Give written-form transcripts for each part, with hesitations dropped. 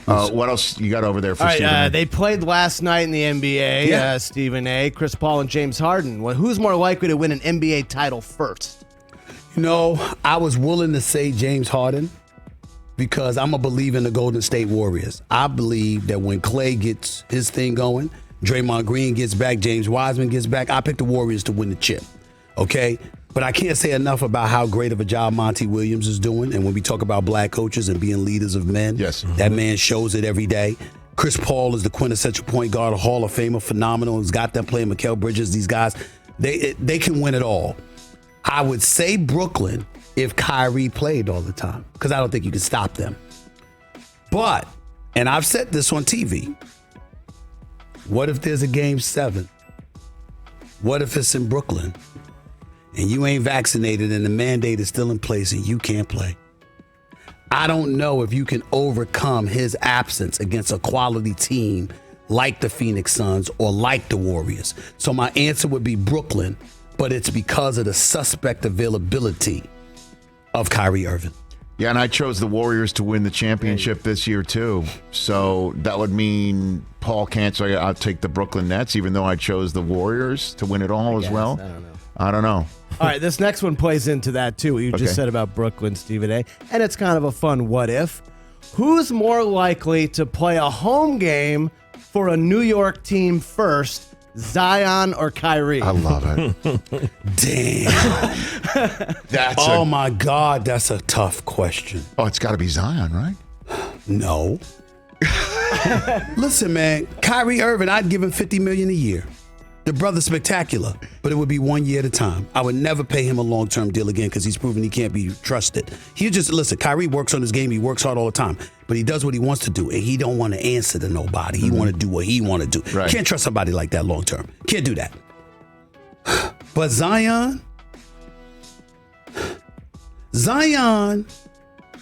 What else you got over there for All right, Stephen A? they played last night in the NBA, Stephen A. Chris Paul and James Harden. Well, who's more likely to win an NBA title first? I was willing to say James Harden because I'm a believer in the Golden State Warriors. I believe that when Clay gets his thing going, Draymond Green gets back, James Wiseman gets back, I pick the Warriors to win the chip, okay? But I can't say enough about how great of a job Monty Williams is doing. And when we talk about black coaches and being leaders of men, that man shows it every day. Chris Paul is the quintessential point guard, a Hall of Famer, phenomenal. He's got them playing Mikal Bridges. These guys, they can win it all. I would say Brooklyn if Kyrie played all the time, because I don't think you can stop them. But, and I've said this on TV, what if there's a game 7? What if it's in Brooklyn and you ain't vaccinated and the mandate is still in place and you can't play? I don't know if you can overcome his absence against a quality team like the Phoenix Suns or like the Warriors. So my answer would be Brooklyn, but it's because of the suspect availability of Kyrie Irving. Yeah, and I chose the Warriors to win the championship this year, too. So that would mean Paul can't. So I'll take the Brooklyn Nets, even though I chose the Warriors to win it all as well. I don't know. All right, this next one plays into that, too. What you just said about Brooklyn, Stephen A. And it's kind of a fun what if. Who's more likely to play a home game for a New York team first, Zion or Kyrie? I love it. Damn. My God, that's a tough question. Oh, it's got to be Zion, right? No. Listen, man, Kyrie Irving, I'd give him $50 million a year. The brother's spectacular, but it would be 1 year at a time. I would never pay him a long-term deal again because he's proven he can't be trusted. Listen, Kyrie works on his game. He works hard all the time, but he does what he wants to do, and he don't want to answer to nobody. He want to do what he want to do. Right. Can't trust somebody like that long-term. Can't do that. But Zion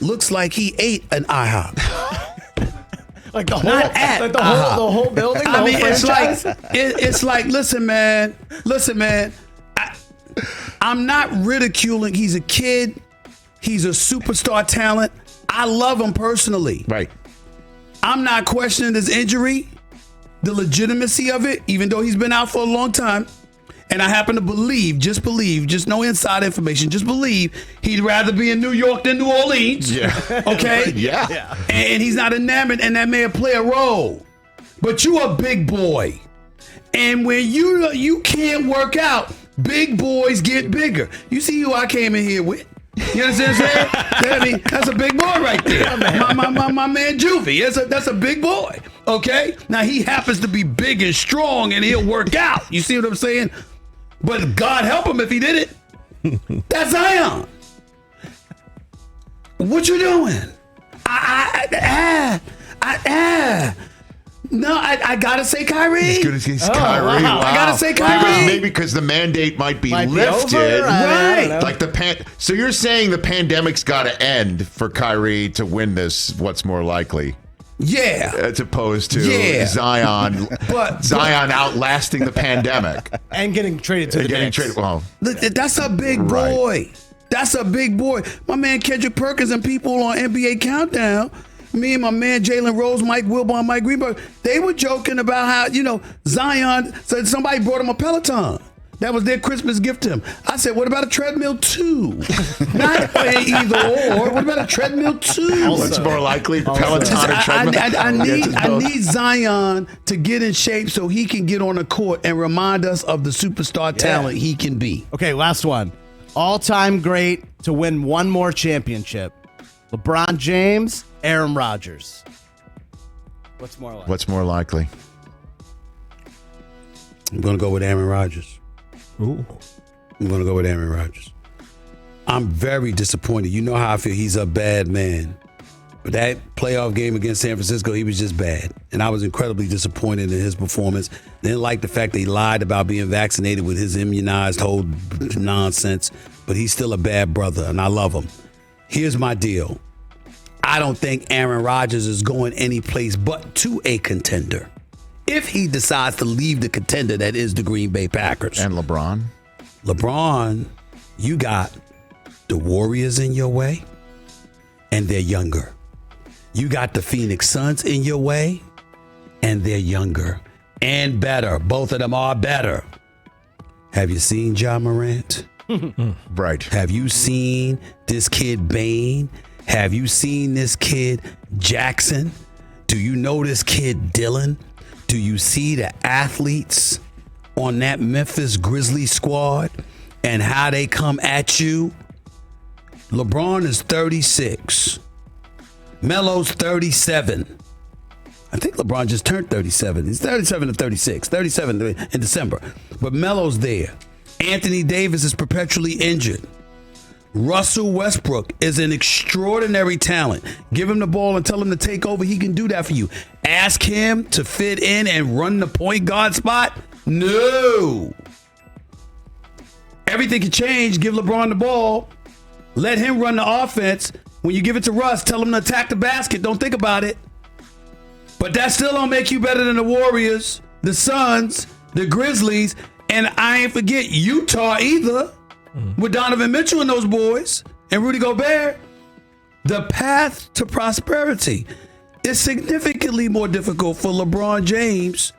looks like he ate an IHOP. Like the whole building. It's like, listen, man. I'm not ridiculing. He's a kid. He's a superstar talent. I love him personally. Right. I'm not questioning his injury, the legitimacy of it, even though he's been out for a long time. And I happen to believe, just no inside information, just believe he'd rather be in New York than New Orleans. Yeah. Okay? Yeah. And he's not enamored, and that may play a role. But you a big boy. And when you can't work out, big boys get bigger. You see who I came in here with? You understand what I'm saying? I mean, that's a big boy right there. My man Juvie. That's a big boy. Okay? Now he happens to be big and strong and he'll work out. You see what I'm saying? But God help him if he did it. That's Zion. What you doing? No, I gotta say Kyrie. He's Kyrie. Wow. I gotta say Kyrie. Maybe because the mandate might be lifted. Right. Like so you're saying the pandemic's got to end for Kyrie to win this? What's more likely? Yeah. As opposed to Zion, Zion outlasting the pandemic and getting traded to the Knicks. Well, that's a big boy. Right. That's a big boy. My man Kendrick Perkins and people on NBA Countdown. Me and my man Jalen Rose, Mike Wilbon, Mike Greenberg, they were joking about how, Zion said somebody brought him a Peloton. That was their Christmas gift to him. I said, what about a treadmill too? Not either or. What about a treadmill too? What's more likely, Peloton or treadmill? I need Zion to get in shape so he can get on the court and remind us of the superstar talent he can be. Okay, last one. All-time great to win one more championship. LeBron James, Aaron Rodgers. What's more likely? I'm going to go with Aaron Rodgers. Ooh. I'm going to go with Aaron Rodgers. I'm very disappointed. You know how I feel. He's a bad man. But that playoff game against San Francisco, he was just bad. And I was incredibly disappointed in his performance. Didn't like the fact that he lied about being vaccinated with his immunized whole nonsense. But he's still a bad brother, and I love him. Here's my deal. I don't think Aaron Rodgers is going any place but to a contender. If he decides to leave the contender that is the Green Bay Packers. And LeBron, you got the Warriors in your way, and they're younger. You got the Phoenix Suns in your way, and they're younger and better. Both of them are better. Have you seen Ja Morant? Right. Have you seen this kid Bane? Have you seen this kid Jackson? Do you know this kid Dylan? Do you see the athletes on that Memphis Grizzlies squad and how they come at you? LeBron is 36. Melo's 37. I think LeBron just turned 37. He's 37 to 36. 37 in December. But Melo's there. Anthony Davis is perpetually injured. Russell Westbrook is an extraordinary talent. Give him the ball and tell him to take over. He can do that for you. Ask him to fit in and run the point guard spot? No. Everything can change. Give LeBron the ball. Let him run the offense. When you give it to Russ, tell him to attack the basket. Don't think about it. But that still don't make you better than the Warriors, the Suns, the Grizzlies, and I ain't forget Utah either, with Donovan Mitchell and those boys, and Rudy Gobert. The path to prosperity is significantly more difficult for LeBron James.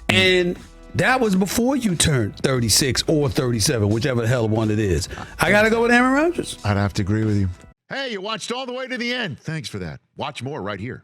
And that was before you turned 36 or 37, whichever the hell one it is. I got to go with Aaron Rodgers. I'd have to agree with you. Hey, you watched all the way to the end. Thanks for that. Watch more right here.